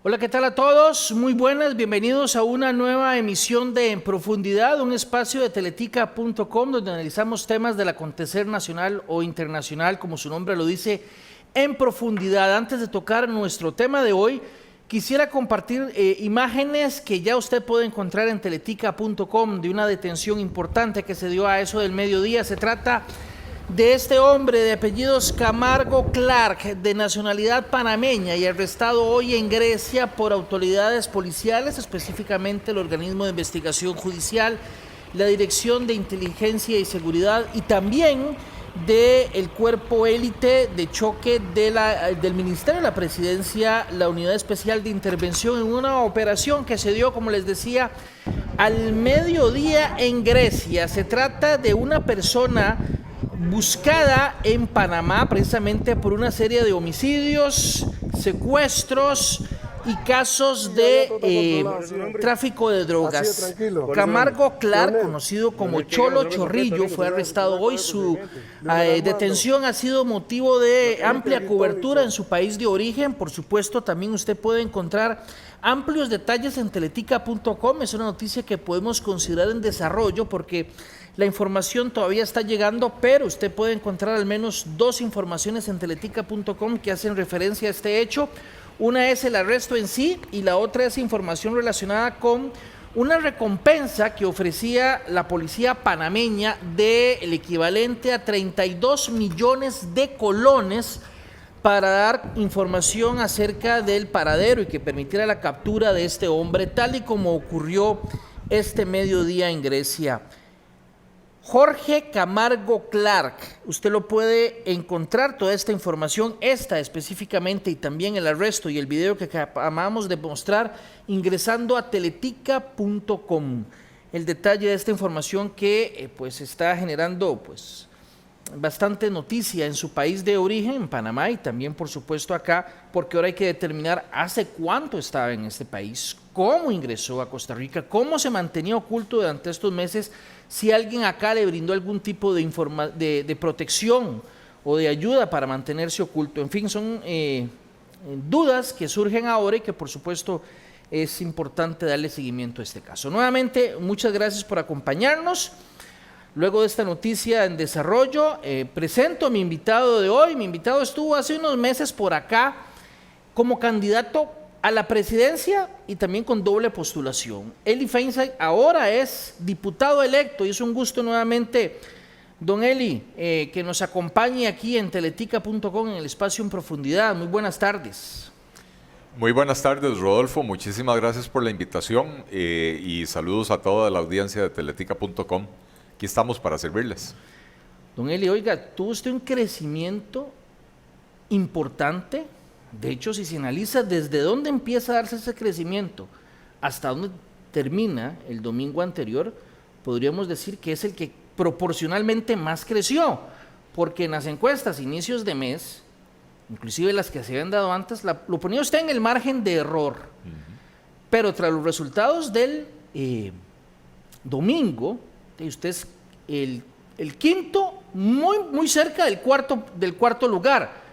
Hola, ¿qué tal a todos? Muy buenas, bienvenidos a una nueva emisión de En Profundidad, un espacio de teletica.com donde analizamos temas del acontecer nacional o internacional, como su nombre lo dice, en profundidad. Antes de tocar nuestro tema de hoy, quisiera compartir imágenes que ya usted puede encontrar en teletica.com de una detención importante que se dio a eso del mediodía. Se trata de este hombre de apellidos Camargo Clark, de nacionalidad panameña y arrestado hoy en Grecia por autoridades policiales, específicamente el organismo de investigación judicial, la Dirección de Inteligencia y Seguridad y también del cuerpo élite de choque del Ministerio de la Presidencia, la Unidad Especial de Intervención, en una operación que se dio, como les decía, al mediodía en Grecia. Se trata de una persona buscada en Panamá precisamente por una serie de homicidios, secuestros y casos de tráfico de drogas. Camargo Clark, conocido como Cholo Chorrillo, fue arrestado hoy. Su detención ha sido motivo de amplia cobertura en su país de origen. Por supuesto, también usted puede encontrar amplios detalles en teletica.com. Es una noticia que podemos considerar en desarrollo porque la información todavía está llegando, pero usted puede encontrar al menos dos informaciones en teletica.com que hacen referencia a este hecho. Una es el arresto en sí y la otra es información relacionada con una recompensa que ofrecía la policía panameña del equivalente a 32 millones de colones para dar información acerca del paradero y que permitiera la captura de este hombre, tal y como ocurrió este mediodía en Grecia. Jorge Camargo Clark, usted lo puede encontrar, toda esta información, esta específicamente y también el arresto y el video que acabamos de mostrar, ingresando a teletica.com. El detalle de esta información que pues está generando bastante noticia en su país de origen, en Panamá, y también por supuesto acá, porque ahora hay que determinar hace cuánto estaba en este país, cómo ingresó a Costa Rica, cómo se mantenía oculto durante estos meses, si alguien acá le brindó algún tipo de protección o de ayuda para mantenerse oculto. En fin, son dudas que surgen ahora y que por supuesto es importante darle seguimiento a este caso. Nuevamente, muchas gracias por acompañarnos. Luego de esta noticia en desarrollo, presento a mi invitado de hoy. Mi invitado estuvo hace unos meses por acá como candidato a la presidencia y también con doble postulación. Eli Feinsack ahora es diputado electo y es un gusto nuevamente, don Eli, que nos acompañe aquí en teletica.com en el espacio En Profundidad. Muy buenas tardes. Muy buenas tardes, Rodolfo. Muchísimas gracias por la invitación y saludos a toda la audiencia de teletica.com. Aquí estamos para servirles. Don Eli, oiga, tuvo usted un crecimiento importante. De hecho, si se analiza desde dónde empieza a darse ese crecimiento hasta dónde termina el domingo anterior, podríamos decir que es el que proporcionalmente más creció, porque en las encuestas inicios de mes, inclusive las que se habían dado antes, lo ponía usted en el margen de error. Pero tras los resultados del domingo, usted es el quinto, muy cerca del cuarto lugar.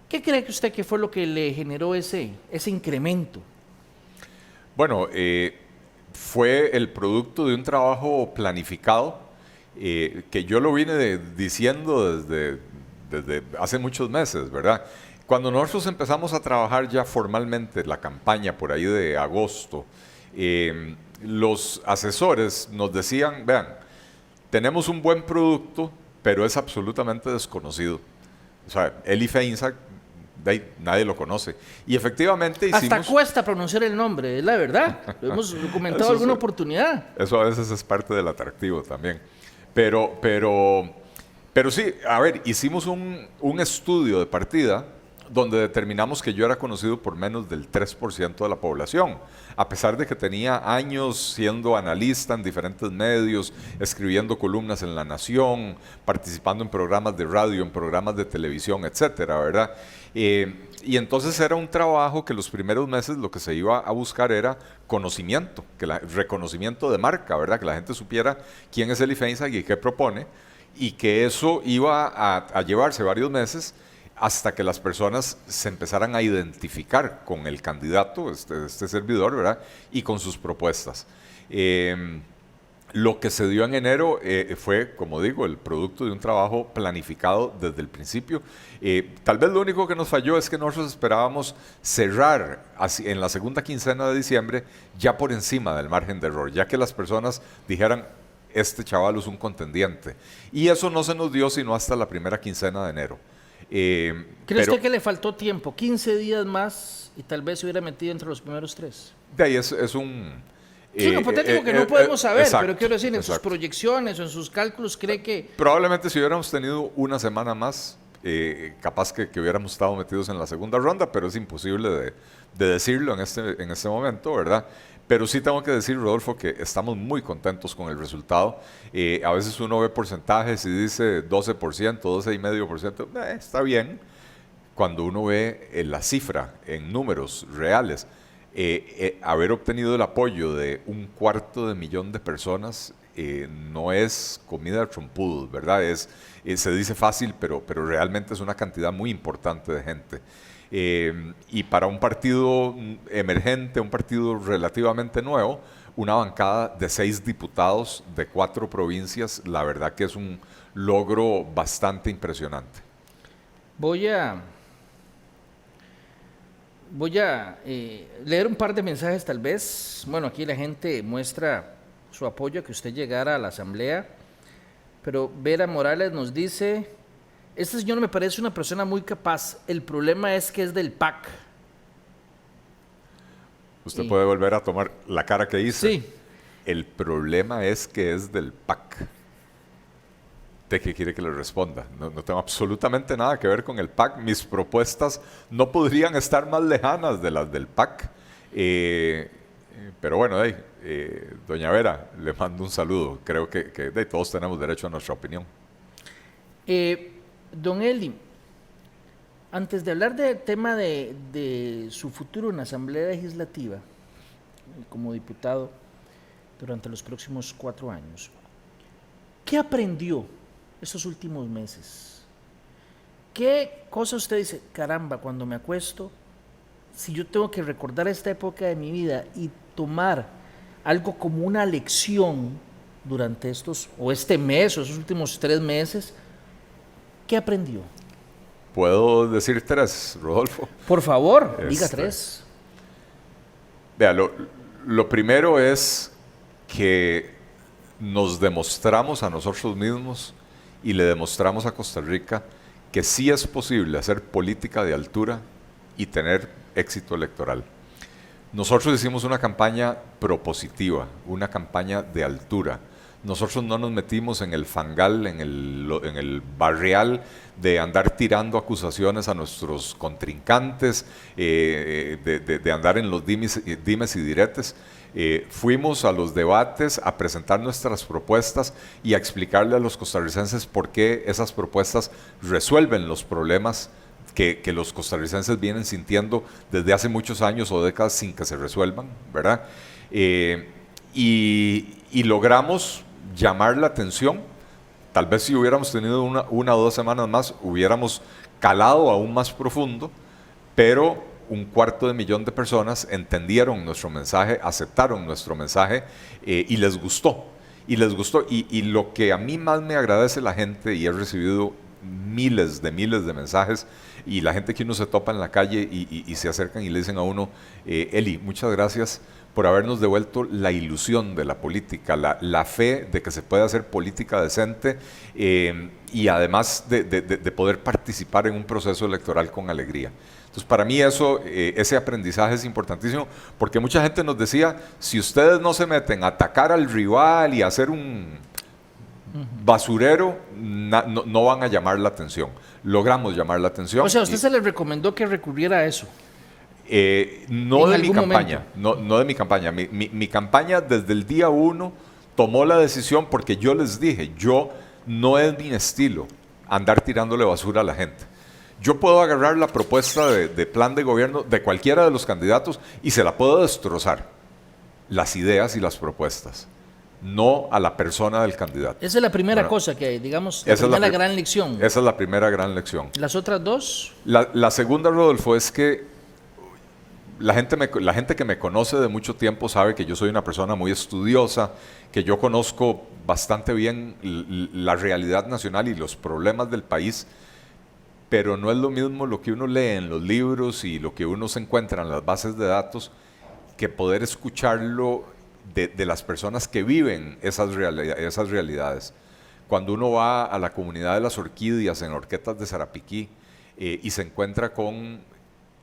¿Qué cree que usted que fue lo que le generó ese incremento? Bueno, fue el producto de un trabajo planificado que yo lo vine diciendo desde hace muchos meses, ¿verdad? Cuando nosotros empezamos a trabajar ya formalmente la campaña por ahí de agosto, los asesores nos decían, vean, tenemos un buen producto, pero es absolutamente desconocido. O sea, Eli Feinsack, nadie lo conoce. Y efectivamente hicimos... Hasta cuesta pronunciar el nombre, es la verdad. Lo hemos comentado alguna oportunidad. Eso a veces es parte del atractivo también. Pero sí, a ver, hicimos un estudio de partida donde determinamos que yo era conocido por menos del 3% de la población, a pesar de que tenía años siendo analista en diferentes medios, escribiendo columnas en La Nación, participando en programas de radio, en programas de televisión, etcétera, ¿verdad? Y entonces era un trabajo que los primeros meses lo que se iba a buscar era conocimiento, reconocimiento de marca, ¿verdad? Que la gente supiera quién es Eli Feinsack y qué propone, y que eso iba a llevarse varios meses hasta que las personas se empezaran a identificar con el candidato, este servidor, ¿verdad? Y con sus propuestas. Lo que se dio en enero fue, como digo, el producto de un trabajo planificado desde el principio. Tal vez lo único que nos falló es que nosotros esperábamos cerrar en la segunda quincena de diciembre ya por encima del margen de error, ya que las personas dijeran, este chaval es un contendiente. Y eso no se nos dio sino hasta la primera quincena de enero. ¿Cree usted que le faltó tiempo? 15 días más y tal vez se hubiera metido entre los primeros 3. De ahí es un... Es un hipotético que no podemos saber, exacto, pero quiero decir, en sus exacto. proyecciones o en sus cálculos, ¿cree que...? Probablemente si hubiéramos tenido una semana más, capaz que hubiéramos estado metidos en la segunda ronda, pero es imposible de decirlo en este momento, ¿verdad? Pero sí tengo que decir, Rodolfo, que estamos muy contentos con el resultado. A veces uno ve porcentajes y dice 12%, 12,5%, está bien. Cuando uno ve la cifra en números reales, haber obtenido el apoyo de 250,000 de personas no es comida de trompudos, ¿verdad? Se dice fácil, pero realmente es una cantidad muy importante de gente. Y para un partido emergente, un partido relativamente nuevo, una bancada de 6 diputados de 4 provincias, la verdad que es un logro bastante impresionante. Voy a leer un par de mensajes tal vez. Bueno, aquí la gente muestra su apoyo a que usted llegara a la asamblea, pero Vera Morales nos dice, este señor me parece una persona muy capaz, el problema es que es del PAC. Usted puede volver a tomar la cara que hice. Sí. El problema es que es del PAC. ¿De qué quiere que le responda? No tengo absolutamente nada que ver con el PAC. Mis propuestas no podrían estar más lejanas de las del PAC. Pero bueno, doña Vera, le mando un saludo. Creo que todos tenemos derecho a nuestra opinión. Don Eli, antes de hablar del tema de su futuro en la Asamblea Legislativa, como diputado durante los próximos 4 años, ¿qué aprendió estos últimos meses? ¿Qué cosa usted dice, caramba, cuando me acuesto, si yo tengo que recordar esta época de mi vida y tomar algo como una lección durante este mes o esos últimos 3 meses, ¿qué aprendió? ¿Puedo decir 3, Rodolfo? Por favor, diga 3. Vea, lo primero es que nos demostramos a nosotros mismos y le demostramos a Costa Rica que sí es posible hacer política de altura y tener éxito electoral. Nosotros hicimos una campaña propositiva, una campaña de altura. Nosotros no nos metimos en el fangal, en el barrial de andar tirando acusaciones a nuestros contrincantes, de andar en los dimes y diretes. Fuimos a los debates a presentar nuestras propuestas y a explicarle a los costarricenses por qué esas propuestas resuelven los problemas que los costarricenses vienen sintiendo desde hace muchos años o décadas sin que se resuelvan, ¿verdad? Y logramos llamar la atención. Tal vez si hubiéramos tenido una o 2 semanas más, hubiéramos calado aún más profundo, pero 250,000 de personas entendieron nuestro mensaje, aceptaron nuestro mensaje y les gustó. Y lo que a mí más me agradece la gente, y he recibido miles de mensajes, y la gente que uno se topa en la calle y se acercan y le dicen a uno, Eli, muchas gracias por habernos devuelto la ilusión de la política, la fe de que se puede hacer política decente y además de poder participar en un proceso electoral con alegría. Entonces, para mí ese aprendizaje es importantísimo, porque mucha gente nos decía, si ustedes no se meten a atacar al rival y a hacer un basurero, no van a llamar la atención. Logramos llamar la atención. O sea, ¿a usted se le recomendó que recurriera a eso? No de mi campaña, no de mi campaña. Mi campaña desde el día 1 tomó la decisión porque yo les dije, no es mi estilo andar tirándole basura a la gente. Yo puedo agarrar la propuesta de plan de gobierno de cualquiera de los candidatos y se la puedo destrozar, las ideas y las propuestas. no a la persona del candidato. Esa es la primera Bueno, cosa que, digamos, esa es la gran lección. Esa es la primera gran lección. ¿Las otras dos? La segunda, Rodolfo, es que la gente que me conoce de mucho tiempo sabe que yo soy una persona muy estudiosa, que yo conozco bastante bien la realidad nacional y los problemas del país, pero no es lo mismo lo que uno lee en los libros y lo que uno se encuentra en las bases de datos que poder escucharlo de las personas que viven esas realidades. Cuando uno va a la comunidad de las orquídeas en Horquetas de Sarapiquí y se encuentra con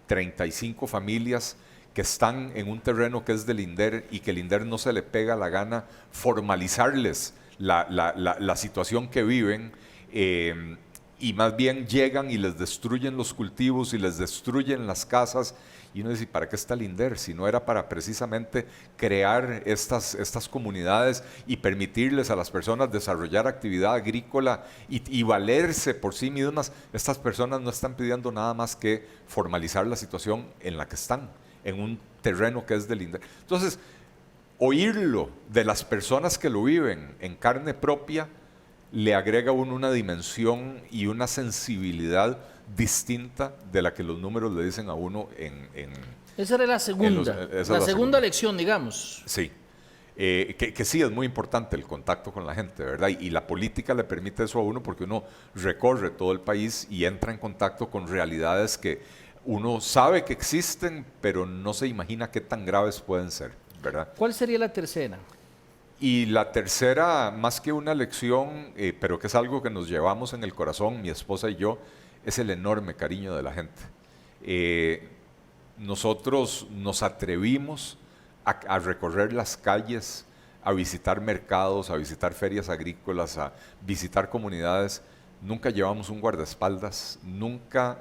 35 familias que están en un terreno que es del INDER y que el INDER no se le pega la gana formalizarles la situación que viven, y más bien llegan y les destruyen los cultivos y les destruyen las casas. Y uno dice, ¿para qué está el INDER? Si no era para precisamente crear estas comunidades y permitirles a las personas desarrollar actividad agrícola y valerse por sí mismas. Estas personas no están pidiendo nada más que formalizar la situación en la que están, en un terreno que es del INDER. Entonces, oírlo de las personas que lo viven en carne propia le agrega a uno una dimensión y una sensibilidad distinta de la que los números le dicen a uno Esa era la segunda, la segunda lección, digamos. Sí, que sí es muy importante el contacto con la gente, ¿verdad? Y la política le permite eso a uno porque uno recorre todo el país y entra en contacto con realidades que uno sabe que existen, pero no se imagina qué tan graves pueden ser, ¿verdad? ¿Cuál sería la tercera? Y la tercera, más que una lección, pero que es algo que nos llevamos en el corazón, mi esposa y yo, es el enorme cariño de la gente. Nosotros nos atrevimos a recorrer las calles, a visitar mercados, a visitar ferias agrícolas, a visitar comunidades. Nunca llevamos un guardaespaldas, nunca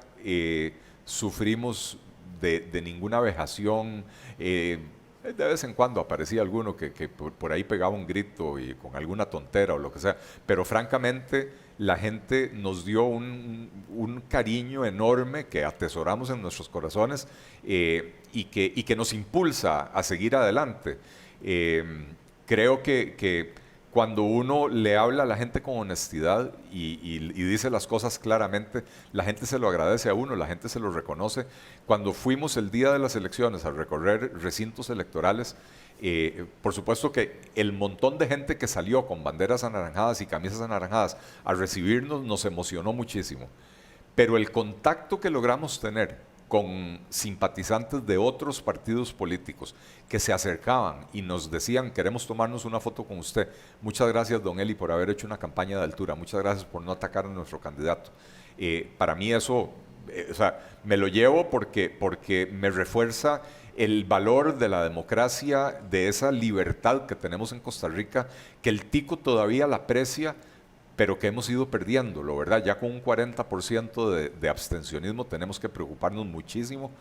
sufrimos de ninguna vejación. De vez en cuando aparecía alguno que por ahí pegaba un grito y con alguna tontera o lo que sea, pero francamente la gente nos dio un cariño enorme que atesoramos en nuestros corazones, y que nos impulsa a seguir adelante. Creo que cuando uno le habla a la gente con honestidad y dice las cosas claramente, la gente se lo agradece a uno, la gente se lo reconoce. Cuando fuimos el día de las elecciones a recorrer recintos electorales, por supuesto que el montón de gente que salió con banderas anaranjadas y camisas anaranjadas a recibirnos nos emocionó muchísimo. Pero el contacto que logramos tener con simpatizantes de otros partidos políticos que se acercaban y nos decían, queremos tomarnos una foto con usted. Muchas gracias, don Eli, por haber hecho una campaña de altura. Muchas gracias por no atacar a nuestro candidato. Para mí eso, o sea, me lo llevo porque me refuerza el valor de la democracia, de esa libertad que tenemos en Costa Rica, que el tico todavía la aprecia, pero que hemos ido perdiéndolo, ¿verdad? Ya con un 40% de abstencionismo tenemos que preocuparnos muchísimo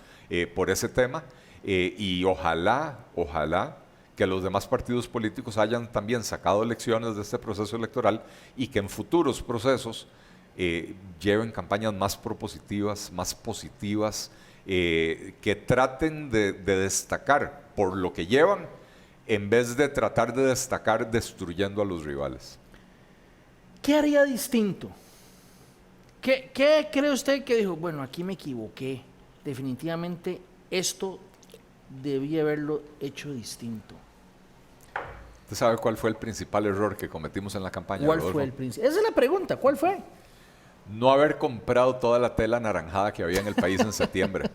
por ese tema, y ojalá que los demás partidos políticos hayan también sacado lecciones de este proceso electoral y que en futuros procesos lleven campañas más propositivas, más positivas, que traten de destacar por lo que llevan en vez de tratar de destacar destruyendo a los rivales. ¿Qué haría distinto? ¿Qué cree usted que dijo? Bueno, aquí me equivoqué. Definitivamente esto debía haberlo hecho distinto. ¿Usted sabe cuál fue el principal error que cometimos en la campaña, ¿Cuál Rodolfo? fue el principal? Esa es la pregunta. ¿Cuál fue? No haber comprado toda la tela anaranjada que había en el país en septiembre.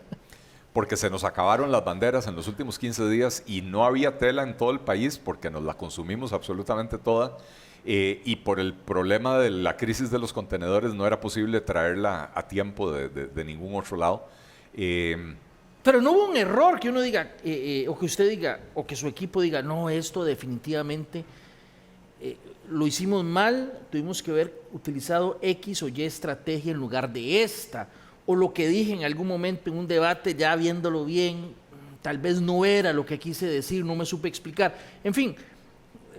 Porque se nos acabaron las banderas en los últimos 15 días y no había tela en todo el país porque nos la consumimos absolutamente toda. Y por el problema de la crisis de los contenedores no era posible traerla a tiempo de ningún otro lado. Pero no hubo un error que uno diga, o que usted diga, o que su equipo diga, no, esto definitivamente lo hicimos mal, tuvimos que haber utilizado X o Y estrategia en lugar de esta, o lo que dije en algún momento en un debate, ya viéndolo bien, tal vez no era lo que quise decir, no me supe explicar. En fin,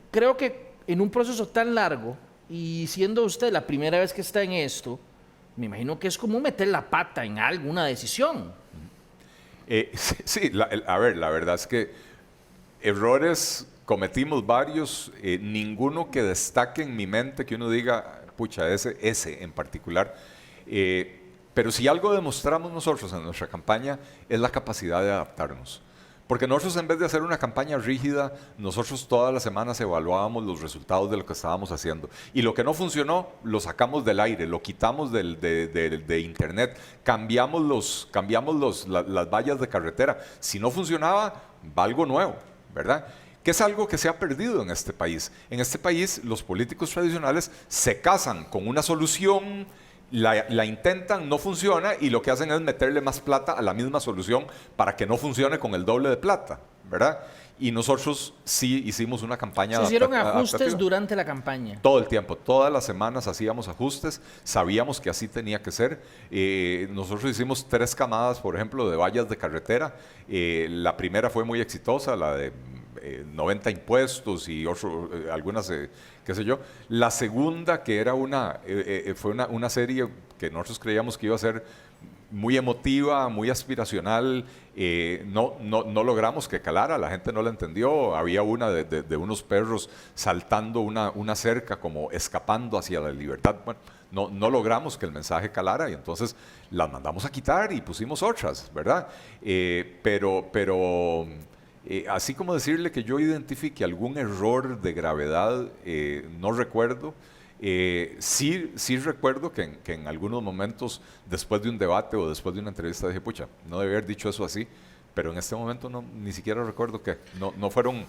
creo que en un proceso tan largo, y siendo usted la primera vez que está en esto, me imagino que es como meter la pata en alguna decisión. Sí, a ver, la verdad es que errores cometimos varios, ninguno que destaque en mi mente, que uno diga, pucha, ese en particular. Pero si algo demostramos nosotros en nuestra campaña es la capacidad de adaptarnos. Porque nosotros, en vez de hacer una campaña rígida, nosotros todas las semanas evaluábamos los resultados de lo que estábamos haciendo. Y lo que no funcionó, lo sacamos del aire, lo quitamos de internet, cambiamos las vallas de carretera. Si no funcionaba, va algo nuevo, ¿verdad? Que es algo que se ha perdido en este país. En este país, los políticos tradicionales se casan con una solución, la intentan, no funciona, y lo que hacen es meterle más plata a la misma solución para que no funcione con el doble de plata, ¿verdad? Y nosotros sí hicimos una campaña ¿Se hicieron ajustes durante la campaña? Todo el tiempo, todas las semanas hacíamos ajustes, sabíamos que así tenía que ser. Nosotros hicimos 3 camadas, por ejemplo, de vallas de carretera. La primera fue muy exitosa, la de 90 impuestos y algunas, qué sé yo. La segunda, que era fue una serie que nosotros creíamos que iba a ser muy emotiva, muy aspiracional, no logramos que calara, la gente no la entendió. Había una de unos perros saltando una cerca, como escapando hacia la libertad. Bueno, no logramos que el mensaje calara, y entonces las mandamos a quitar y pusimos otras, ¿verdad? Pero así como decirle que yo identifique algún error de gravedad, no recuerdo. Sí recuerdo que en algunos momentos, después de un debate o después de una entrevista, dije, pucha, no debía haber dicho eso así, pero en este momento ni siquiera recuerdo que no fueron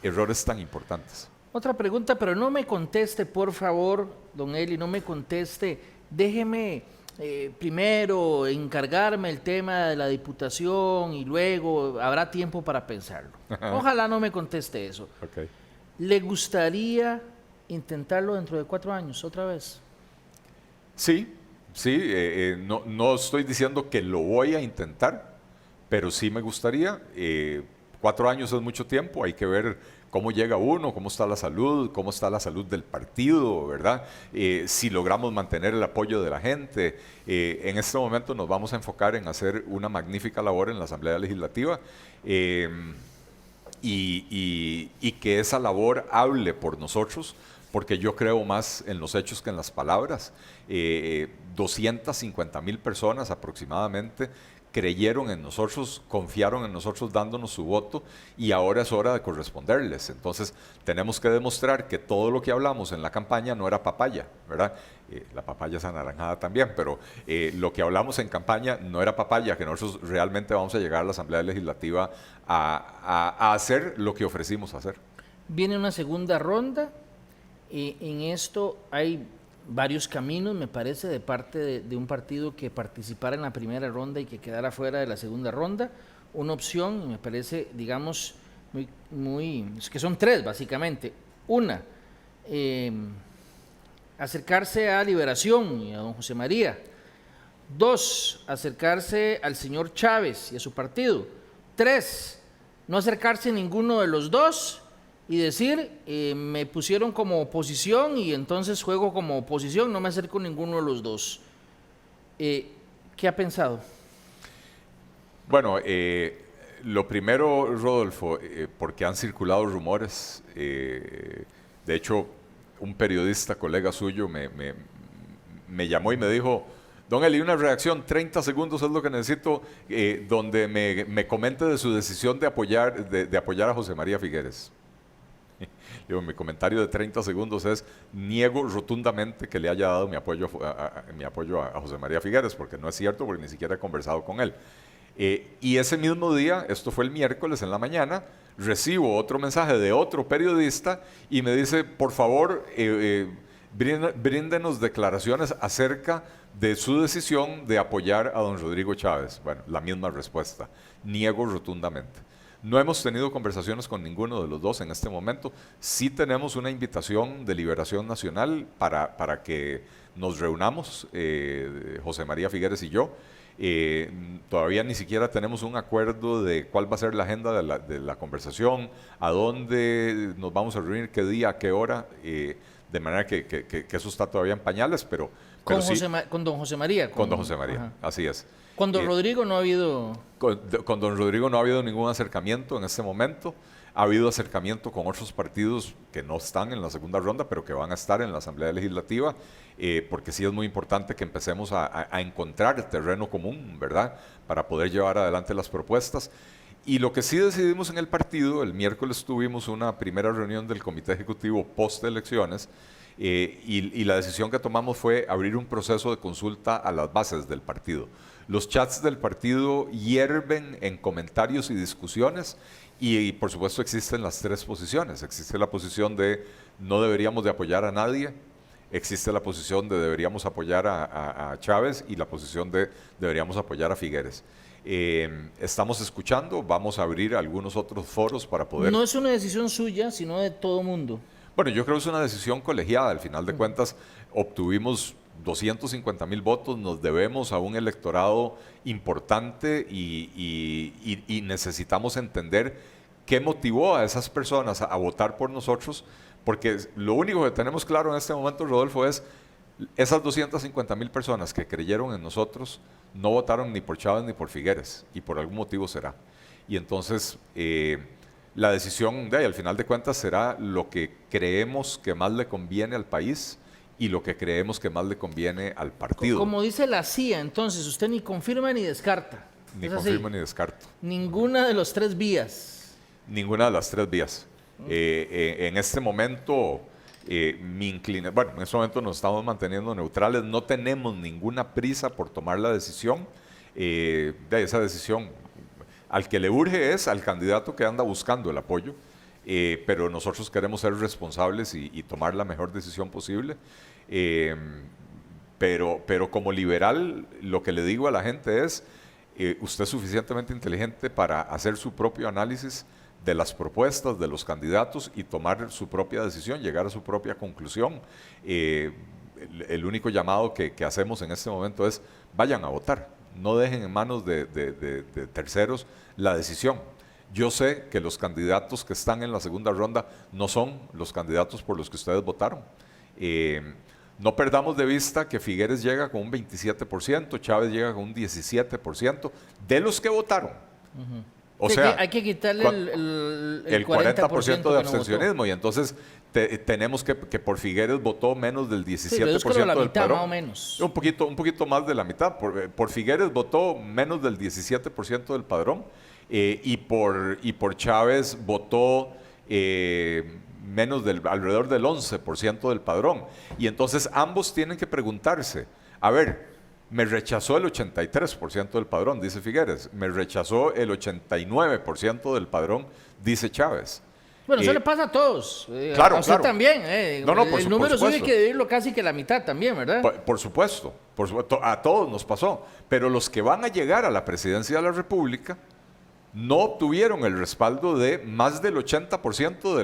errores tan importantes. Otra pregunta, pero no me conteste, por favor, don Eli, no me conteste. Déjeme primero encargarme el tema de la diputación y luego habrá tiempo para pensarlo. Ojalá no me conteste eso. Okay. ¿Le gustaría intentarlo dentro de 4 años otra vez? Sí, no estoy diciendo que lo voy a intentar, pero sí me gustaría. 4 años es mucho tiempo, hay que ver cómo llega uno, cómo está la salud del partido, ¿verdad? Si logramos mantener el apoyo de la gente. En este momento nos vamos a enfocar en hacer una magnífica labor en la Asamblea Legislativa, y que esa labor hable por nosotros, porque yo creo más en los hechos que en las palabras. 250,000 personas aproximadamente creyeron en nosotros, confiaron en nosotros dándonos su voto, y ahora es hora de corresponderles. Entonces tenemos que demostrar que todo lo que hablamos en la campaña no era papaya, ¿verdad? La papaya es anaranjada también, pero lo que hablamos en campaña no era papaya, que nosotros realmente vamos a llegar a la Asamblea Legislativa a hacer lo que ofrecimos hacer. Viene una segunda ronda. En esto hay varios caminos, me parece, de parte de un partido que participara en la primera ronda y que quedara fuera de la segunda ronda. Una opción, me parece, digamos, que son 3 básicamente. Una, acercarse a Liberación y a don José María. 2, acercarse al señor Chávez y a su partido. 3, no acercarse a ninguno de los 2 y decir, me pusieron como oposición y entonces juego como oposición, no me acerco a ninguno de los 2. ¿Qué ha pensado? Bueno, lo primero, Rodolfo, porque han circulado rumores. De hecho, un periodista, colega suyo, me llamó y me dijo, don Eli, una reacción, 30 segundos es lo que necesito, donde me comente de su decisión de apoyar a José María Figueres. Mi comentario de 30 segundos es: niego rotundamente que le haya dado mi apoyo a José María Figueres, porque no es cierto, porque ni siquiera he conversado con él. Y ese mismo día, esto fue el miércoles en la mañana, recibo otro mensaje de otro periodista y me dice, por favor, bríndenos declaraciones acerca de su decisión de apoyar a don Rodrigo Chávez. Bueno, la misma respuesta: niego rotundamente. No hemos tenido conversaciones con ninguno de los 2 en este momento. Sí tenemos una invitación de Liberación Nacional para que nos reunamos, José María Figueres y yo. Todavía ni siquiera tenemos un acuerdo de cuál va a ser la agenda de la conversación, a dónde nos vamos a reunir, qué día, a qué hora, de manera que eso está todavía en pañales, pero sí, con don José María. Con don José María, ajá. Así es. Con don Rodrigo no ha habido... Con don Rodrigo no ha habido ningún acercamiento en este momento. Ha habido acercamiento con otros partidos que no están en la segunda ronda, pero que van a estar en la Asamblea Legislativa, porque sí es muy importante que empecemos a encontrar el terreno común, ¿verdad?, para poder llevar adelante las propuestas. Y lo que sí decidimos en el partido, el miércoles tuvimos una primera reunión del Comité Ejecutivo post-elecciones, y la decisión que tomamos fue abrir un proceso de consulta a las bases del partido. Los chats del partido hierven en comentarios y discusiones, y por supuesto existen las tres posiciones. Existe la posición de no deberíamos de apoyar a nadie, existe la posición de deberíamos apoyar a Chávez, y la posición de deberíamos apoyar a Figueres. Estamos escuchando, vamos a abrir algunos otros foros para poder... No es una decisión suya, sino de todo mundo. Bueno, yo creo que es una decisión colegiada. Al final de cuentas, obtuvimos 250,000 votos, nos debemos a un electorado importante y necesitamos entender qué motivó a esas personas a votar por nosotros, porque lo único que tenemos claro en este momento, Rodolfo, es esas 250,000 personas que creyeron en nosotros no votaron ni por Chávez ni por Figueres, y por algún motivo será. Y entonces... la decisión de ahí, al final de cuentas, será lo que creemos que más le conviene al país y lo que creemos que más le conviene al partido. Como dice la CIA, entonces, usted ni confirma ni descarta. Ni confirmo ni descarto. Ninguna de las tres vías. Ninguna de las tres vías. En este momento, bueno, en este momento nos estamos manteniendo neutrales, no tenemos ninguna prisa por tomar la decisión. De esa decisión, al que le urge es al candidato que anda buscando el apoyo, pero nosotros queremos ser responsables y tomar la mejor decisión posible. Pero como liberal, lo que le digo a la gente es, usted es suficientemente inteligente para hacer su propio análisis de las propuestas de los candidatos y tomar su propia decisión, llegar a su propia conclusión. El único llamado que hacemos en este momento es, vayan a votar. No dejen en manos de terceros la decisión. Yo sé que los candidatos que están en la segunda ronda no son los candidatos por los que ustedes votaron. No perdamos de vista que Figueres llega con un 27%, Chávez llega con un 17% de los que votaron. O sea, hay que quitarle el 40% de abstencionismo, no, y entonces tenemos que por Figueres votó menos del 17% sí, pero del mitad, padrón. Más o menos. Un poquito más de la mitad. Por Figueres votó menos del 17% del padrón, y por Chávez votó alrededor del 11% del padrón. Y entonces ambos tienen que preguntarse, a ver, me rechazó el 83% del padrón, dice Figueres. Me rechazó el 89% del padrón, dice Chávez. Bueno, eso le pasa a todos. Claro, a usted claro. También. El número suyo hay que dividirlo casi que la mitad también, ¿verdad? Por supuesto. A todos nos pasó. Pero los que van a llegar a la presidencia de la República no obtuvieron el respaldo de más del 80%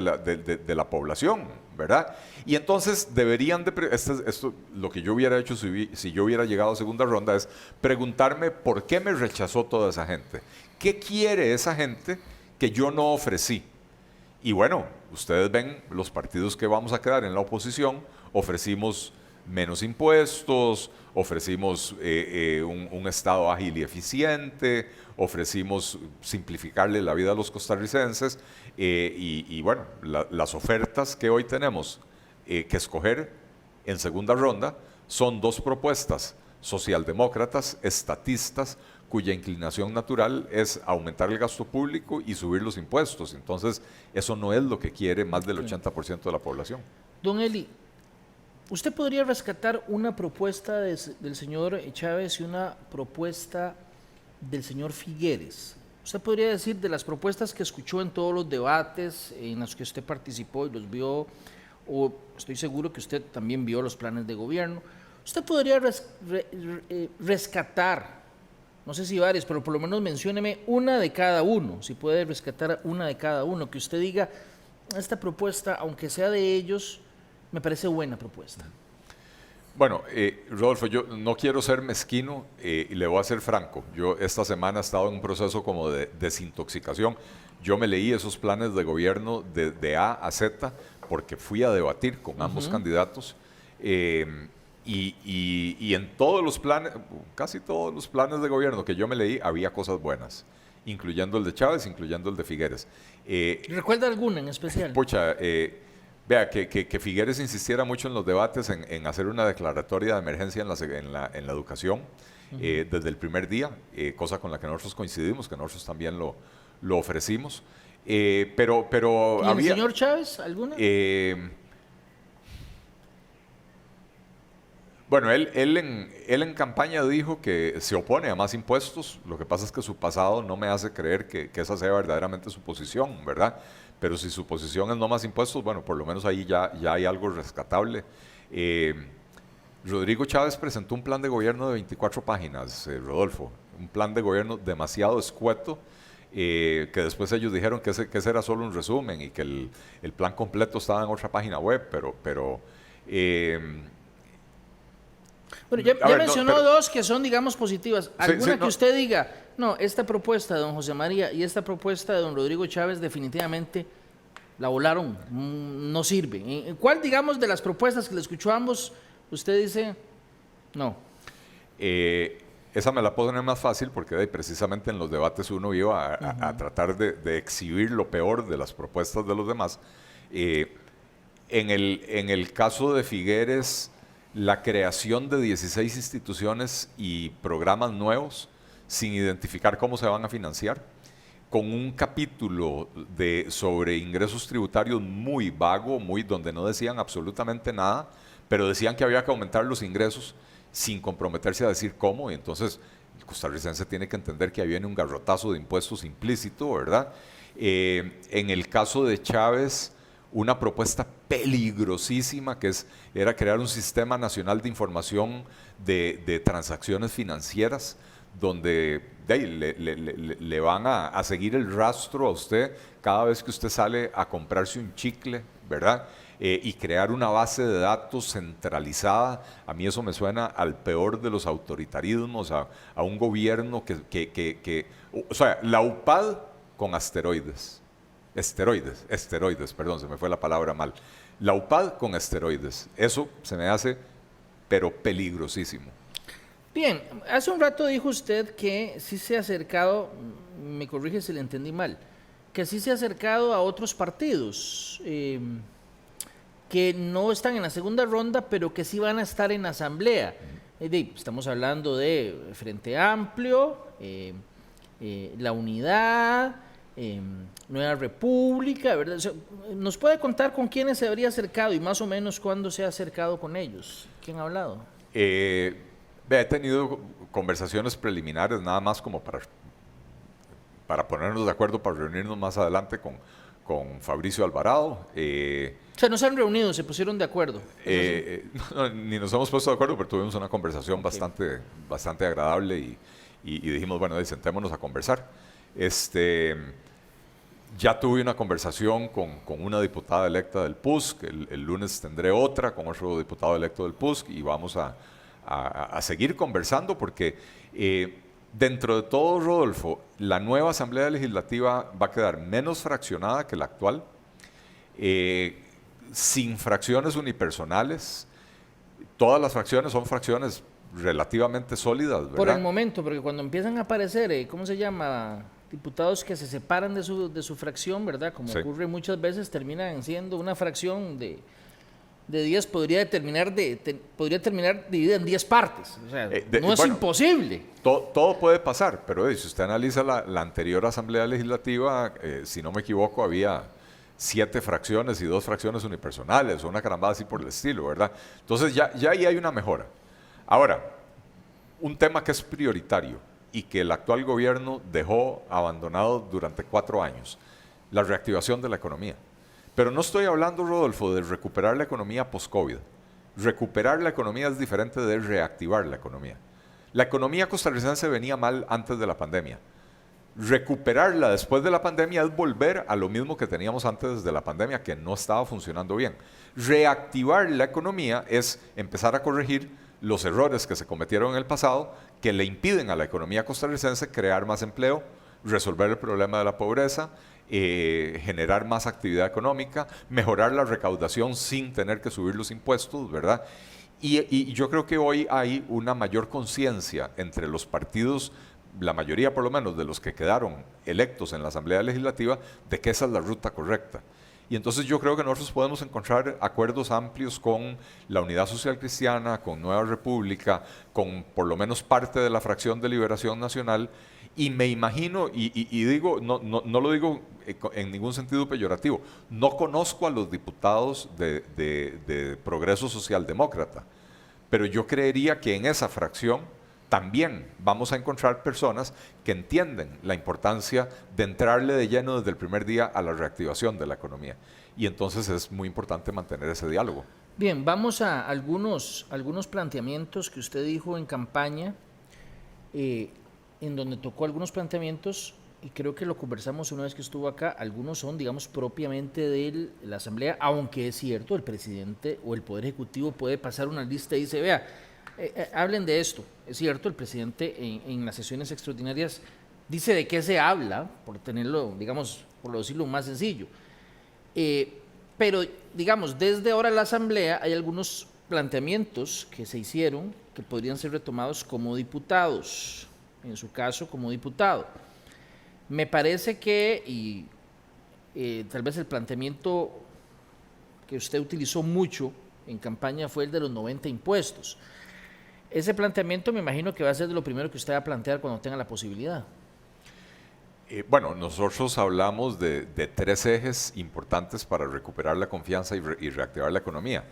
de la población, ¿verdad? Y entonces deberían esto, lo que yo hubiera hecho si yo hubiera llegado a segunda ronda es preguntarme por qué me rechazó toda esa gente. ¿Qué quiere esa gente que yo no ofrecí? Y bueno, ustedes ven los partidos que vamos a quedar en la oposición, ofrecimos menos impuestos, ofrecimos un Estado ágil y eficiente, ofrecimos simplificarle la vida a los costarricenses, y bueno, las ofertas que hoy tenemos que escoger en segunda ronda son dos propuestas socialdemócratas, estatistas, cuya inclinación natural es aumentar el gasto público y subir los impuestos. Entonces, eso no es lo que quiere más del 80% de la población. Don Eli, ¿usted podría rescatar una propuesta del señor Chávez y una propuesta del señor Figueres? ¿Usted podría decir de las propuestas que escuchó en todos los debates en los que usted participó y los vio, o estoy seguro que usted también vio los planes de gobierno, usted podría rescatar, no sé si varias, pero por lo menos mencióneme una de cada uno, si puede rescatar una de cada uno, que usted diga, esta propuesta, aunque sea de ellos, me parece buena propuesta? Bueno, Rodolfo, yo no quiero ser mezquino, y le voy a ser franco. Yo esta semana he estado en un proceso como de desintoxicación. Yo me leí esos planes de gobierno de A a Z porque fui a debatir con ambos candidatos. Y en todos los planes, casi todos los planes de gobierno que yo me leí, había cosas buenas, incluyendo el de Chávez, incluyendo el de Figueres. ¿Recuerda alguna en especial? Pucha, vea, que Figueres insistiera mucho en los debates en hacer una declaratoria de emergencia en la educación desde el primer día, cosa con la que nosotros coincidimos, que nosotros también lo ofrecimos. Pero ¿Y el había, señor Chávez, alguna? Bueno, él en campaña dijo que se opone a más impuestos. Lo que pasa es que su pasado no me hace creer que esa sea verdaderamente su posición, ¿verdad? Pero si su posición es no más impuestos, bueno, por lo menos ahí ya hay algo rescatable. Rodrigo Chávez presentó un plan de gobierno de 24 páginas, Rodolfo. Un plan de gobierno demasiado escueto, que después ellos dijeron que ese era solo un resumen y que el plan completo estaba en otra página web, pero bueno, ya a ver, mencionó dos que son, digamos, positivas. ¿Alguna que no. usted diga, no, esta propuesta de don José María y esta propuesta de don Rodrigo Chávez definitivamente la volaron, no sirve? ¿En cuál, digamos, de las propuestas que le escuchó a ambos, usted dice, no? Esa me la puedo poner más fácil porque precisamente en los debates uno iba a tratar de exhibir lo peor de las propuestas de los demás. En el caso de Figueres, la creación de 16 instituciones y programas nuevos sin identificar cómo se van a financiar, con un capítulo sobre ingresos tributarios muy vago, donde no decían absolutamente nada, pero decían que había que aumentar los ingresos sin comprometerse a decir cómo, y entonces el costarricense tiene que entender que ahí viene un garrotazo de impuestos implícito, ¿verdad? En el caso de Chávez, una propuesta peligrosísima que era crear un sistema nacional de información de transacciones financieras, donde le van a seguir el rastro a usted cada vez que usted sale a comprarse un chicle, ¿verdad? Y crear una base de datos centralizada. A mí eso me suena al peor de los autoritarismos, a un gobierno o sea, la UPAD con esteroides, perdón, se me fue la palabra mal. La UPAD con esteroides, eso se me hace, pero peligrosísimo. Bien, hace un rato dijo usted que sí se ha acercado, me corrige si le entendí mal, que sí se ha acercado a otros partidos que no están en la segunda ronda, pero que sí van a estar en asamblea. Estamos hablando de Frente Amplio, La Unidad, Nueva República, ¿verdad? O sea, ¿nos puede contar con quiénes se habría acercado y más o menos cuándo se ha acercado con ellos? ¿Quién ha hablado? He tenido conversaciones preliminares nada más como para ponernos de acuerdo para reunirnos más adelante con Fabricio Alvarado. O sea, no se han reunido, se pusieron de acuerdo. No, ni nos hemos puesto de acuerdo, pero tuvimos una conversación bastante agradable y dijimos, bueno, sentémonos a conversar. Ya tuve una conversación con una diputada electa del PUSC, el lunes tendré otra con otro diputado electo del PUSC y vamos a seguir conversando porque dentro de todo, Rodolfo, la nueva Asamblea Legislativa va a quedar menos fraccionada que la actual, sin fracciones unipersonales. Todas las fracciones son fracciones relativamente sólidas, ¿verdad? Por el momento, porque cuando empiezan a aparecer, ¿cómo se llama? Diputados que se separan de su fracción, ¿verdad? Como sí. Ocurre muchas veces, terminan siendo una fracción de 10, podría terminar dividida en 10 partes. O sea, no es imposible. Todo puede pasar, pero si usted analiza la anterior Asamblea Legislativa, si no me equivoco, había 7 fracciones y 2 fracciones unipersonales, o una carambada así por el estilo, ¿verdad? Entonces ya ahí hay una mejora. Ahora, un tema que es prioritario y que el actual gobierno dejó abandonado durante 4 años, la reactivación de la economía. Pero no estoy hablando, Rodolfo, de recuperar la economía post-COVID. Recuperar la economía es diferente de reactivar la economía. La economía costarricense venía mal antes de la pandemia. Recuperarla después de la pandemia es volver a lo mismo que teníamos antes de la pandemia, que no estaba funcionando bien. Reactivar la economía es empezar a corregir los errores que se cometieron en el pasado, que le impiden a la economía costarricense crear más empleo, resolver el problema de la pobreza, generar más actividad económica, mejorar la recaudación sin tener que subir los impuestos, ¿verdad? Y yo creo que hoy hay una mayor conciencia entre los partidos la mayoría por lo menos de los que quedaron electos en la Asamblea Legislativa, de que esa es la ruta correcta. Y entonces yo creo que nosotros podemos encontrar acuerdos amplios con la Unidad Social Cristiana, con Nueva República, con por lo menos parte de la fracción de Liberación Nacional, y me imagino, y digo, no lo digo en ningún sentido peyorativo, no conozco a los diputados de Progreso Socialdemócrata, pero yo creería que en esa fracción también vamos a encontrar personas que entienden la importancia de entrarle de lleno desde el primer día a la reactivación de la economía. Y entonces es muy importante mantener ese diálogo. Bien, vamos a algunos planteamientos que usted dijo en campaña, en donde tocó algunos planteamientos, y creo que lo conversamos una vez que estuvo acá. Algunos son, digamos, propiamente de la Asamblea, aunque es cierto, el presidente o el Poder Ejecutivo puede pasar una lista y dice, vea, hablen de esto. Es cierto, el presidente en las sesiones extraordinarias dice de qué se habla, por tenerlo, digamos, por decirlo más sencillo. Pero, digamos, desde ahora la Asamblea hay algunos planteamientos que se hicieron que podrían ser retomados como diputados, en su caso como diputado. Me parece que, tal vez el planteamiento que usted utilizó mucho en campaña fue el de los 90 impuestos. Ese planteamiento me imagino que va a ser de lo primero que usted va a plantear cuando tenga la posibilidad. Bueno, nosotros hablamos de 3 ejes importantes para recuperar la confianza y reactivar la economía.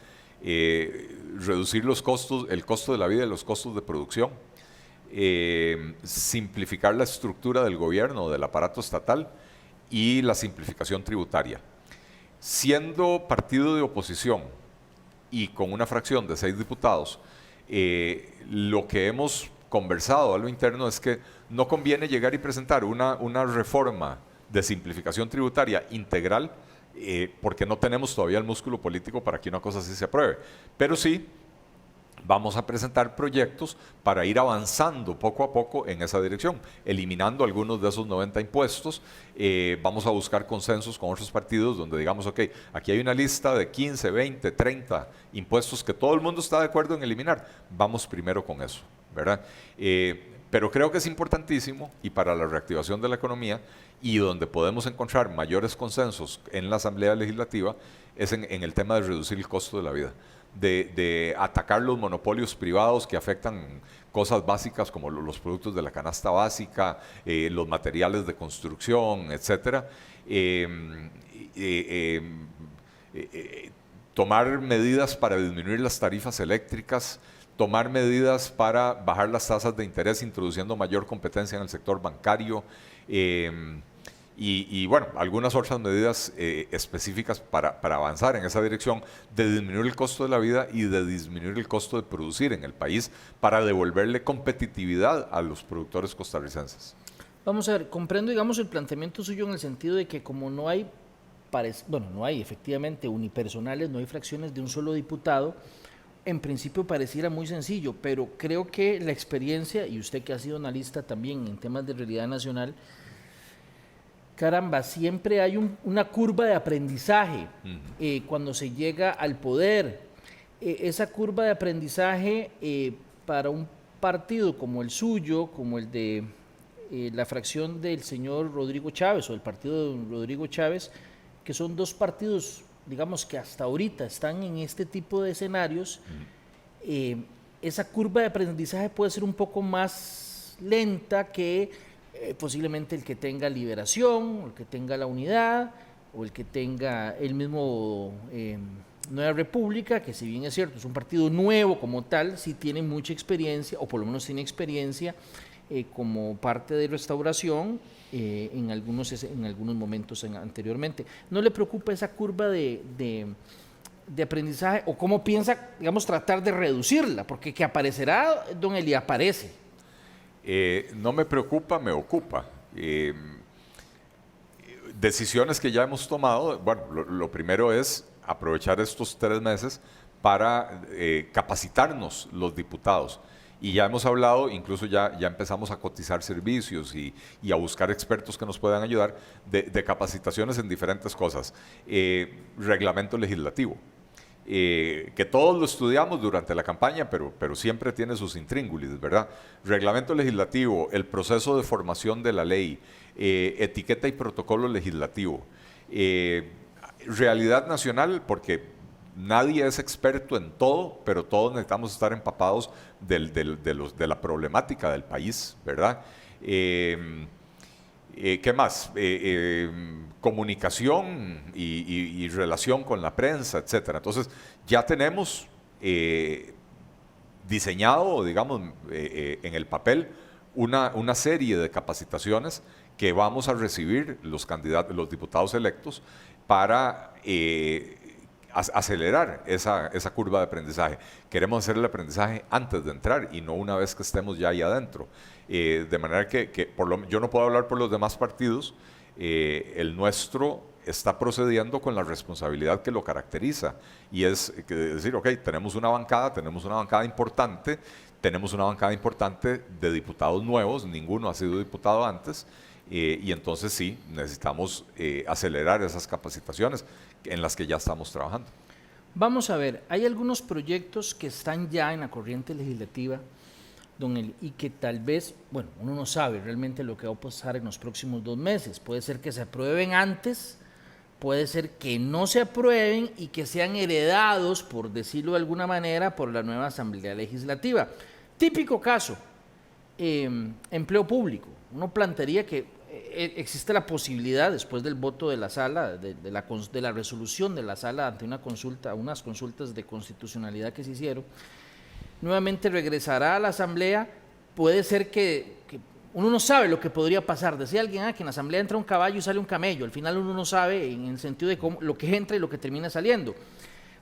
Reducir los costos, el costo de la vida y los costos de producción. Simplificar la estructura del gobierno, del aparato estatal, y la simplificación tributaria. Siendo partido de oposición y con una fracción de 6 diputados, lo que hemos conversado a lo interno es que no conviene llegar y presentar una reforma de simplificación tributaria integral, porque no tenemos todavía el músculo político para que una cosa así se apruebe. Pero sí vamos a presentar proyectos para ir avanzando poco a poco en esa dirección, eliminando algunos de esos 90 impuestos. Vamos a buscar consensos con otros partidos donde digamos, ok, aquí hay una lista de 15, 20, 30 impuestos que todo el mundo está de acuerdo en eliminar. Vamos primero con eso, ¿verdad? Pero creo que es importantísimo, y para la reactivación de la economía, y donde podemos encontrar mayores consensos en la Asamblea Legislativa, es en el tema de reducir el costo de la vida. De atacar los monopolios privados que afectan cosas básicas como los productos de la canasta básica, los materiales de construcción, etcétera. Tomar medidas para disminuir las tarifas eléctricas, tomar medidas para bajar las tasas de interés, introduciendo mayor competencia en el sector bancario. Y bueno, algunas otras medidas específicas para avanzar en esa dirección de disminuir el costo de la vida y de disminuir el costo de producir en el país para devolverle competitividad a los productores costarricenses. Vamos a ver, comprendo, digamos, el planteamiento suyo en el sentido de que como no hay, no hay efectivamente unipersonales, no hay fracciones de un solo diputado, en principio pareciera muy sencillo, pero creo que la experiencia, y usted que ha sido analista también en temas de realidad nacional, caramba, siempre hay una curva de aprendizaje cuando se llega al poder. Esa curva de aprendizaje para un partido como el suyo, como el de la fracción del señor Rodrigo Chávez o el partido de Rodrigo Chávez, que son 2 partidos, digamos, que hasta ahorita están en este tipo de escenarios, esa curva de aprendizaje puede ser un poco más lenta que posiblemente el que tenga Liberación, o el que tenga la Unidad, o el que tenga el mismo Nueva República, que si bien es cierto, es un partido nuevo como tal, sí tiene mucha experiencia, o por lo menos tiene experiencia como parte de Restauración en algunos momentos anteriormente. ¿No le preocupa esa curva de aprendizaje, o cómo piensa, digamos, tratar de reducirla? Porque que aparecerá, don Eli, aparece. No me preocupa, me ocupa. Decisiones que ya hemos tomado, bueno, lo primero es aprovechar estos 3 meses para capacitarnos los diputados. Y ya hemos hablado, incluso ya empezamos a cotizar servicios y a buscar expertos que nos puedan ayudar de capacitaciones en diferentes cosas. Reglamento legislativo. que todos lo estudiamos durante la campaña, pero siempre tiene sus intríngulis, ¿verdad? Reglamento legislativo, el proceso de formación de la ley, etiqueta y protocolo legislativo, realidad nacional, porque nadie es experto en todo, pero todos necesitamos estar empapados de la problemática del país, ¿verdad? ¿Qué más? Comunicación y relación con la prensa, etcétera. Entonces, ya tenemos diseñado, digamos, en el papel una serie de capacitaciones que vamos a recibir los diputados electos para acelerar esa curva de aprendizaje. Queremos hacer el aprendizaje antes de entrar y no una vez que estemos ya ahí adentro. De manera que yo no puedo hablar por los demás partidos, el nuestro está procediendo con la responsabilidad que lo caracteriza y es decir, ok, tenemos una bancada importante, de diputados nuevos, ninguno ha sido diputado antes, y entonces sí, necesitamos acelerar esas capacitaciones en las que ya estamos trabajando. Vamos a ver, hay algunos proyectos que están ya en la corriente legislativa, y que tal vez, bueno, uno no sabe realmente lo que va a pasar en los próximos 2 meses. Puede ser que se aprueben antes, puede ser que no se aprueben y que sean heredados, por decirlo de alguna manera, por la nueva Asamblea Legislativa. Típico caso, empleo público. Uno plantearía que existe la posibilidad, después del voto de la sala, de la resolución de la sala ante unas consultas de constitucionalidad que se hicieron, nuevamente regresará a la Asamblea. Puede ser que uno no sabe lo que podría pasar. Decía alguien que en la Asamblea entra un caballo y sale un camello. Al final uno no sabe en el sentido de lo que entra y lo que termina saliendo.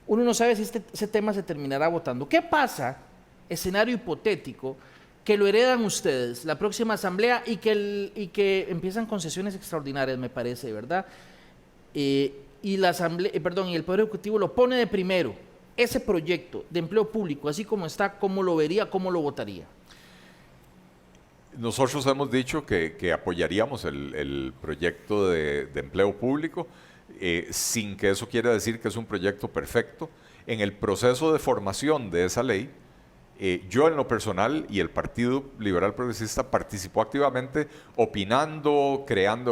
Uno no sabe si ese tema se terminará votando. ¿Qué pasa, escenario hipotético, que lo heredan ustedes, la próxima Asamblea, y que empiezan con sesiones extraordinarias, me parece, ¿verdad? Y la Asamblea, y el Poder Ejecutivo lo pone de primero? Ese proyecto de empleo público, así como está, ¿cómo lo vería, cómo lo votaría? Nosotros hemos dicho que apoyaríamos el proyecto de empleo público, sin que eso quiera decir que es un proyecto perfecto. En el proceso de formación de esa ley, yo en lo personal y el Partido Liberal Progresista participó activamente opinando,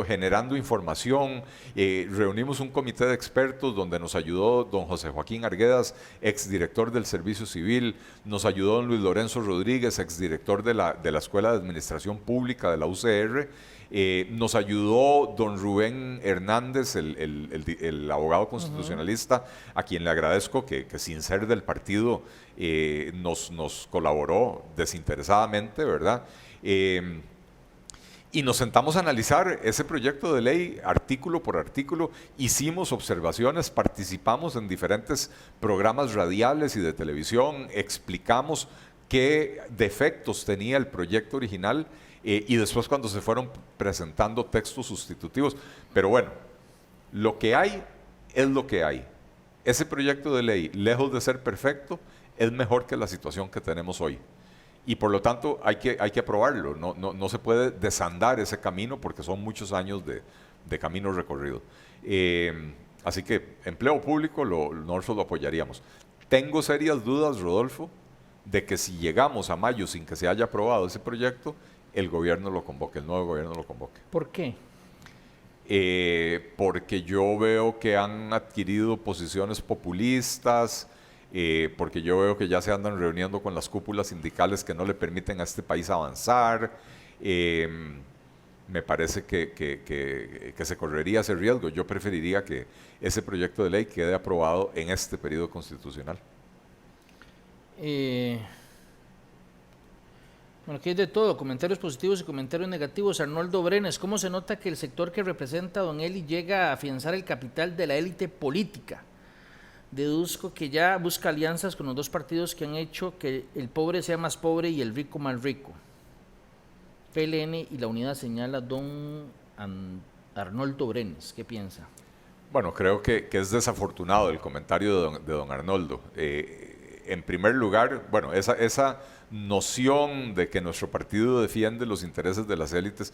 generando información. Reunimos un comité de expertos donde nos ayudó don José Joaquín Arguedas, exdirector del Servicio Civil, nos ayudó don Luis Lorenzo Rodríguez, exdirector de la Escuela de Administración Pública de la UCR, nos ayudó don Rubén Hernández, el abogado constitucionalista, a quien le agradezco que sin ser del partido nos colaboró desinteresadamente, ¿verdad? Y nos sentamos a analizar ese proyecto de ley artículo por artículo, hicimos observaciones, participamos en diferentes programas radiales y de televisión, explicamos qué defectos tenía el proyecto original, y después cuando se fueron presentando textos sustitutivos. Pero bueno, lo que hay es lo que hay. Ese proyecto de ley, lejos de ser perfecto, es mejor que la situación que tenemos hoy. Y por lo tanto hay que aprobarlo. No se puede desandar ese camino porque son muchos años de camino recorrido. Así que empleo público nosotros lo apoyaríamos. Tengo serias dudas, Rodolfo, de que si llegamos a mayo sin que se haya aprobado ese proyecto, el gobierno lo convoque, el nuevo gobierno lo convoque. ¿Por qué? Porque yo veo que han adquirido posiciones populistas, porque yo veo que ya se andan reuniendo con las cúpulas sindicales que no le permiten a este país avanzar. Me parece que se correría ese riesgo. Yo preferiría que ese proyecto de ley quede aprobado en este periodo constitucional. Bueno, aquí hay de todo, comentarios positivos y comentarios negativos. Arnoldo Brenes, ¿cómo se nota que el sector que representa a don Eli llega a afianzar el capital de la élite política? Deduzco que ya busca alianzas con los dos partidos que han hecho que el pobre sea más pobre y el rico más rico. PLN y la unidad, señala don Arnoldo Brenes. ¿Qué piensa? Bueno, creo que es desafortunado el comentario de don Arnoldo. En primer lugar, bueno, esa noción de que nuestro partido defiende los intereses de las élites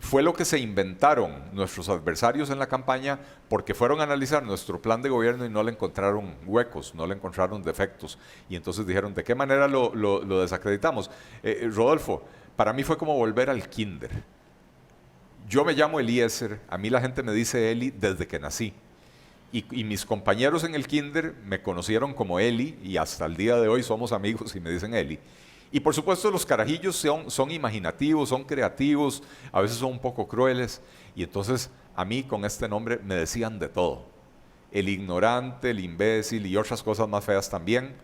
Fue lo que se inventaron nuestros adversarios en la campaña porque fueron a analizar nuestro plan de gobierno y no le encontraron huecos, no le encontraron defectos. Y entonces dijeron, ¿de qué manera lo desacreditamos? Rodolfo, para mí fue como volver al kinder. Yo me llamo Eliezer, a mí la gente me dice Eli desde que nací. Y mis compañeros en el kinder me conocieron como Eli y hasta el día de hoy somos amigos y me dicen Eli. Y por supuesto los carajillos son imaginativos, son creativos, a veces son un poco crueles. Y entonces a mí con este nombre me decían de todo. El ignorante, el imbécil y otras cosas más feas también.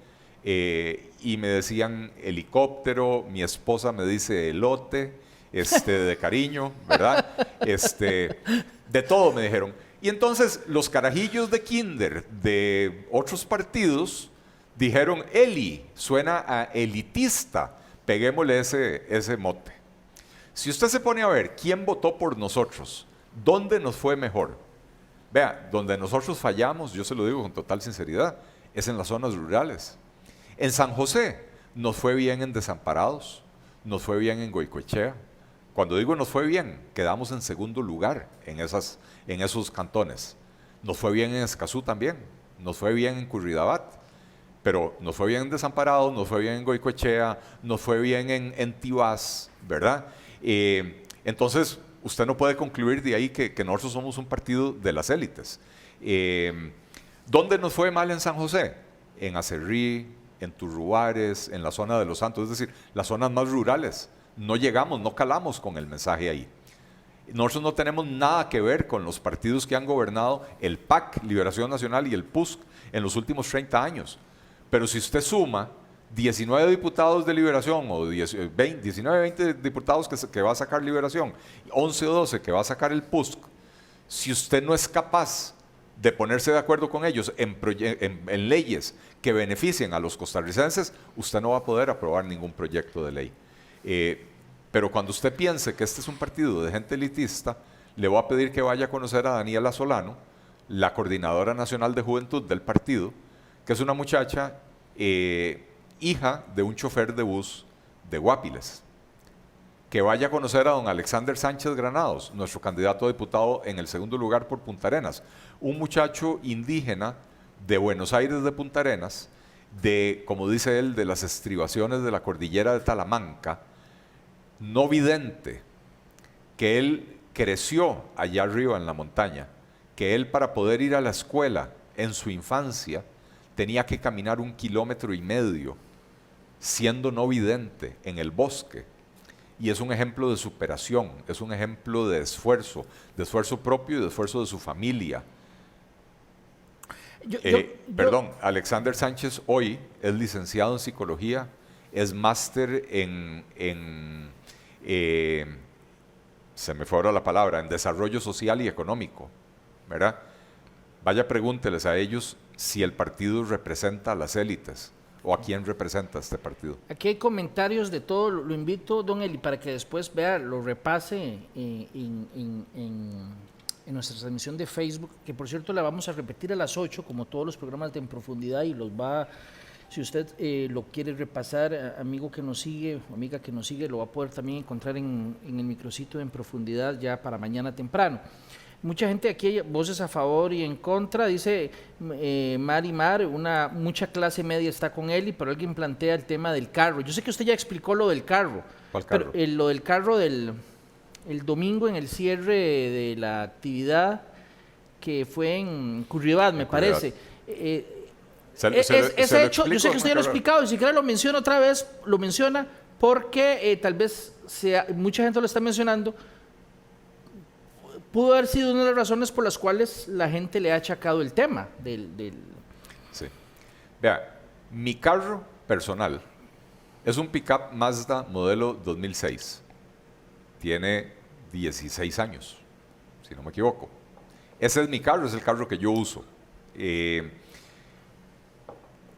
Y me decían helicóptero, mi esposa me dice elote, de cariño, ¿verdad? De todo me dijeron. Y entonces los carajillos de kinder de otros partidos dijeron, Eli, suena a elitista, peguémosle ese mote. Si usted se pone a ver quién votó por nosotros, ¿dónde nos fue mejor? Vea, donde nosotros fallamos, yo se lo digo con total sinceridad, es en las zonas rurales. En San José nos fue bien en Desamparados, nos fue bien en Goicoechea. Cuando digo nos fue bien, quedamos en segundo lugar en esos cantones. Nos fue bien en Escazú también, nos fue bien en Curridabat. Pero nos fue bien en Desamparados, nos fue bien en Goicoechea, nos fue bien en Tibás, ¿verdad? Entonces, usted no puede concluir de ahí que nosotros somos un partido de las élites. ¿Dónde nos fue mal en San José? En Acerrí, en Turruares, en la zona de Los Santos, es decir, las zonas más rurales. No llegamos, no calamos con el mensaje ahí. Nosotros no tenemos nada que ver con los partidos que han gobernado el PAC, Liberación Nacional, y el PUSC en los últimos 30 años. Pero si usted suma 19 diputados de Liberación o 19, 20 diputados que va a sacar Liberación, 11 o 12 que va a sacar el PUSC, si usted no es capaz de ponerse de acuerdo con ellos en leyes que beneficien a los costarricenses, usted no va a poder aprobar ningún proyecto de ley. Pero cuando usted piense que este es un partido de gente elitista, le voy a pedir que vaya a conocer a Daniela Solano, la coordinadora nacional de juventud del partido, que es una muchacha hija de un chofer de bus de Guapiles. Que vaya a conocer a don Alexander Sánchez Granados, nuestro candidato a diputado en el segundo lugar por Punta Arenas, un muchacho indígena de Buenos Aires de Punta Arenas, como dice él, de las estribaciones de la cordillera de Talamanca, no vidente, que él creció allá arriba en la montaña, que él para poder ir a la escuela en su infancia tenía que caminar 1,5 kilómetros, siendo no vidente en el bosque. Y es un ejemplo de superación, es un ejemplo de esfuerzo propio y de esfuerzo de su familia. Perdón, Alexander Sánchez hoy es licenciado en psicología, es máster se me fue ahora la palabra, en desarrollo social y económico, ¿verdad? Vaya, pregúnteles a ellos si el partido representa a las élites o a quién representa este partido. Aquí hay comentarios de todo, lo invito, don Eli, para que después vea, lo repase en nuestra transmisión de Facebook, que por cierto la vamos a repetir a las 8, como todos los programas de En Profundidad, y los va, si usted lo quiere repasar, amigo que nos sigue, o amiga que nos sigue, lo va a poder también encontrar en el micrositio de En Profundidad ya para mañana temprano. Mucha gente aquí, voces a favor y en contra, dice Mar, mucha clase media está con Eli, pero alguien plantea el tema del carro. Yo sé que usted ya explicó lo del carro. ¿Cuál carro? Pero, lo del carro el domingo en el cierre de la actividad que fue en Curridabat, me parece. Ese hecho, yo sé que usted ya lo ha explicado, y si quiere lo menciona otra vez, lo menciona porque tal vez mucha gente lo está mencionando. Pudo haber sido una de las razones por las cuales la gente le ha achacado el tema del... Sí. Vea, mi carro personal es un pickup Mazda modelo 2006. Tiene 16 años, si no me equivoco. Ese es mi carro, es el carro que yo uso.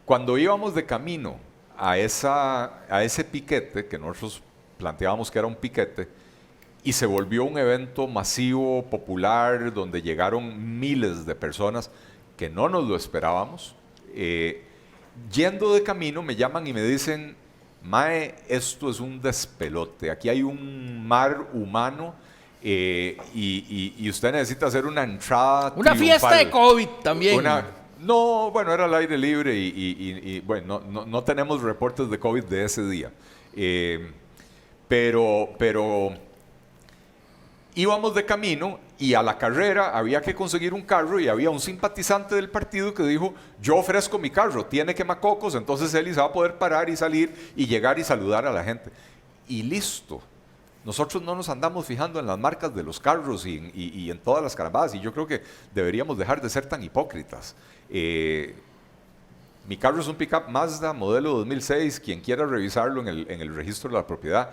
Cuando íbamos de camino a ese piquete, que nosotros planteábamos que era un piquete, y se volvió un evento masivo, popular, donde llegaron miles de personas que no nos lo esperábamos. Yendo de camino me llaman y me dicen, mae, esto es un despelote, aquí hay un mar humano y usted necesita hacer una entrada Una fiesta de COVID también. No, bueno, era al aire libre y bueno, no tenemos reportes de COVID de ese día. Pero íbamos de camino y a la carrera había que conseguir un carro y había un simpatizante del partido que dijo, yo ofrezco mi carro, tiene quemacocos, entonces él se va a poder parar y salir y llegar y saludar a la gente. Y listo. Nosotros no nos andamos fijando en las marcas de los carros y en todas las carambadas y yo creo que deberíamos dejar de ser tan hipócritas. Mi carro es un pickup Mazda modelo 2006, quien quiera revisarlo en el registro de la propiedad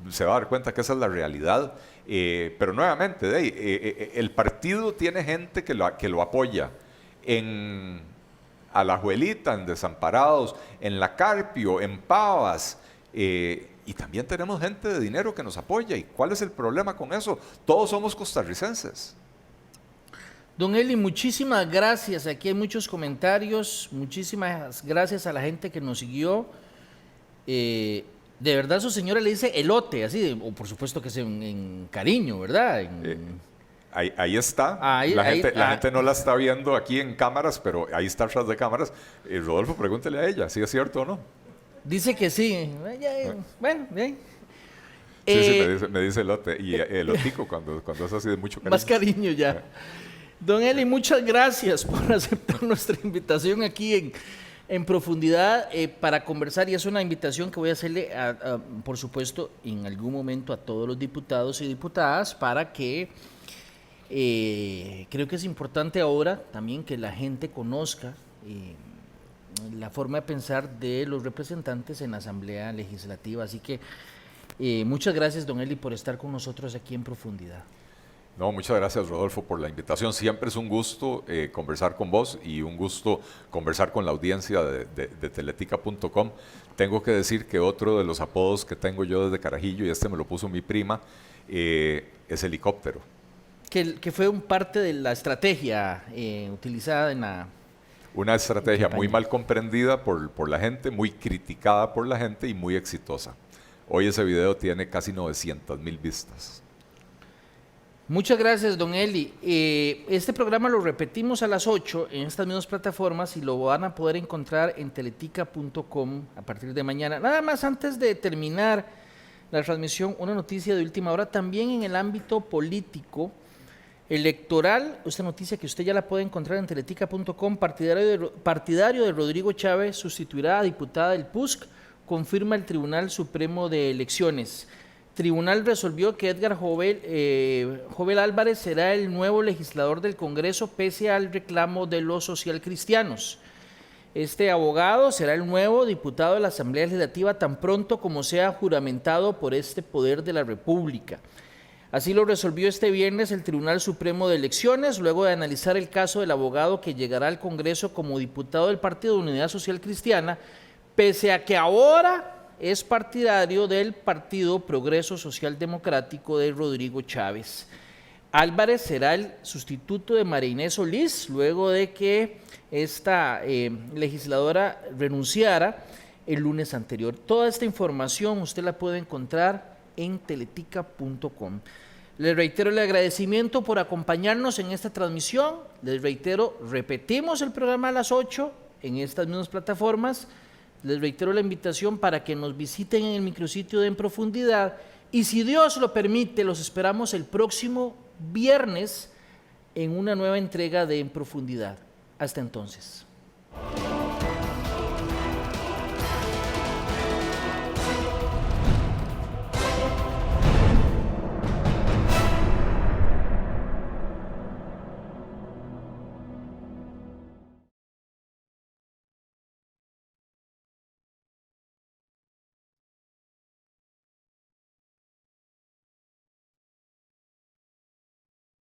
se va a dar cuenta que esa es la realidad. Pero nuevamente, el partido tiene gente que lo apoya en Alajuelita, en Desamparados, en La Carpio, en Pavas, y también tenemos gente de dinero que nos apoya. ¿Y cuál es el problema con eso? Todos somos costarricenses. Don Eli, muchísimas gracias. Aquí hay muchos comentarios. Muchísimas gracias a la gente que nos siguió. De verdad, su señora le dice elote, así, o por supuesto que es en cariño, ¿verdad? Ahí está. La gente no la está viendo aquí en cámaras, pero ahí está atrás de cámaras. Rodolfo, pregúntele a ella si es cierto o no. Dice que sí. Bueno, bien. Sí, me dice elote. Y elotico cuando es así de mucho cariño. Más cariño ya. Don Eli, muchas gracias por aceptar nuestra invitación aquí en profundidad para conversar, y es una invitación que voy a hacerle, por supuesto, en algún momento a todos los diputados y diputadas para que creo que es importante ahora también que la gente conozca la forma de pensar de los representantes en la Asamblea Legislativa. Así que muchas gracias, don Eli, por estar con nosotros aquí en profundidad. No, muchas gracias, Rodolfo, por la invitación. Siempre es un gusto conversar con vos y un gusto conversar con la audiencia de teletica.com. Tengo que decir que otro de los apodos que tengo yo desde Carajillo, y este me lo puso mi prima, es helicóptero. Que fue un parte de la estrategia utilizada en la... Una estrategia muy mal comprendida por la gente, muy criticada por la gente y muy exitosa. Hoy ese video tiene casi 900,000 vistas. Muchas gracias, don Eli. Este programa lo repetimos a las 8 en estas mismas plataformas y lo van a poder encontrar en teletica.com a partir de mañana. Nada más, antes de terminar la transmisión, una noticia de última hora también en el ámbito político electoral. Esta noticia que usted ya la puede encontrar en teletica.com. Partidario de Rodrigo Chávez sustituirá a diputada del PUSC, confirma el Tribunal Supremo de Elecciones. Tribunal resolvió que Edgar Jovel Álvarez será el nuevo legislador del Congreso pese al reclamo de los socialcristianos. Este abogado será el nuevo diputado de la Asamblea Legislativa tan pronto como sea juramentado por este poder de la República. Así lo resolvió este viernes el Tribunal Supremo de Elecciones, luego de analizar el caso del abogado que llegará al Congreso como diputado del Partido de Unidad Social Cristiana, pese a que ahora es partidario del Partido Progreso Social Democrático de Rodrigo Chávez. Álvarez será el sustituto de María Inés Solís, luego de que esta legisladora renunciara el lunes anterior. Toda esta información usted la puede encontrar en teletica.com. Les reitero el agradecimiento por acompañarnos en esta transmisión. Les reitero, repetimos el programa a las 8 en estas mismas plataformas. Les reitero la invitación para que nos visiten en el micrositio de En Profundidad y, si Dios lo permite, los esperamos el próximo viernes en una nueva entrega de En Profundidad. Hasta entonces.